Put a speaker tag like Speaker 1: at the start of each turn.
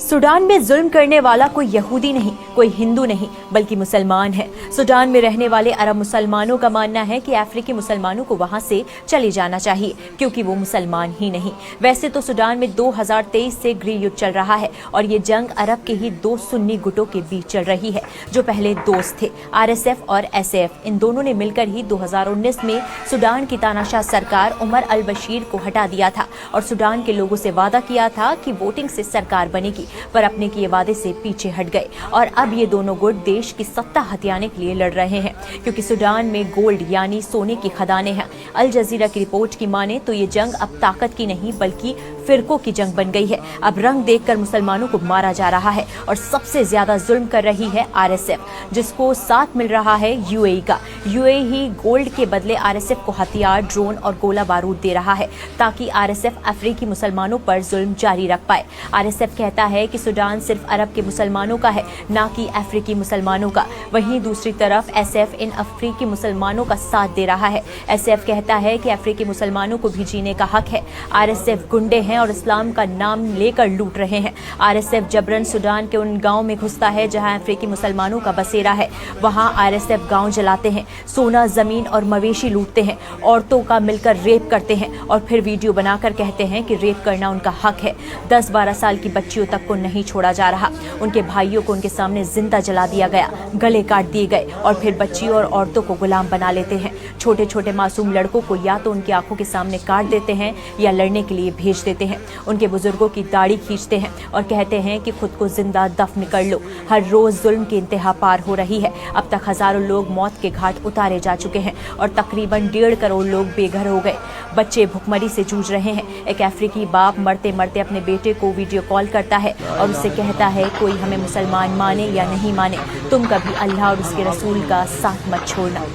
Speaker 1: Sudan में जुल्म करने वाला कोई यहूदी नहीं, कोई हिंदू नहीं, बल्कि मुसलमान है। सूडान में रहने वाले अरब मुसलमानों का मानना है कि अफ्रीकी मुसलमानों को वहां से चले जाना चाहिए क्योंकि वो मुसलमान ही नहीं। वैसे तो सूडान में 2023 से गृह युद्ध चल रहा है और ये जंग अरब के ही दो सुन्नी गुटों के बीच चल रही है जो पहले दोस्त थे। RSF और SF इन दोनों ने मिलकर ही 2019 में सूडान की तानाशाह सरकार उमर अल बशीर को हटा दिया था और सूडान के लोगों से वादा किया था कि वोटिंग से सरकार बनेगी, पर अपने किए वादे से पीछे हट गए और अब ये दोनों गुट देश की सत्ता हथियाने के लिए लड़ रहे हैं क्योंकि सूडान में गोल्ड यानी सोने की खदानें हैं। अल जजीरा की रिपोर्ट की माने तो ये जंग अब ताकत की नहीं बल्कि फिरकों की जंग बन गई है। अब रंग देखकर मुसलमानों को मारा जा रहा है और सबसे ज्यादा जुल्म कर रही है RSF, जिसको साथ मिल रहा है UAE का। UAE ही गोल्ड के बदले RSF को हथियार, ड्रोन और गोला बारूद दे रहा है ताकि RSF अफ्रीकी मुसलमानों पर जुल्म जारी रख पाए। RSF कहता है कि सूडान सिर्फ अरब के मुसलमानों का है, ना कि अफ्रीकी मुसलमानों का। वहीं दूसरी तरफ SF इन अफ्रीकी मुसलमानों का साथ दे रहा है। SF कहता है कि अफ्रीकी मुसलमानों को भी जीने का हक है। RSF गुंडे हैं और इस्लाम का नाम लेकर लूट रहे हैं। RSF जबरन सूडान के उन गांव में घुसता है जहां अफ्रीकी मुसलमानों का बसेरा है। वहां RSF गांव जलाते हैं, सोना, जमीन और मवेशी लूटते हैं, औरतों का मिलकर रेप करते हैं और फिर वीडियो बनाकर कहते हैं कि रेप करना उनका हक है। 10-12 साल की बच्चियों तक को नहीं छोड़ा जा रहा। उनके भाइयों को उनके सामने जिंदा जला दिया गया, गले काट दिए गए और फिर बच्चियों और औरतों को गुलाम बना लेते हैं। छोटे छोटे मासूम लड़कों को या तो उनकी आंखों के सामने काट देते हैं या लड़ने के लिए भेज देते हैं। उनके बुजुर्गों की दाढ़ी खींचते हैं और कहते हैं कि खुद को जिंदा दफन कर लो। हर रोज जुल्म की इंतहा पार हो रही है। अब तक हजारों लोग मौत के घाट उतारे जा चुके हैं और तकरीबन 1.5 करोड़ लोग बेघर हो गए। बच्चे भुखमरी से जूझ रहे हैं। एक अफ्रीकी बाप मरते मरते अपने बेटे को वीडियो कॉल करता है और उससे कहता है कोई हमें मुसलमान माने या नहीं माने, तुम कभी अल्लाह और उसके रसूल का साथ मत छोड़ना।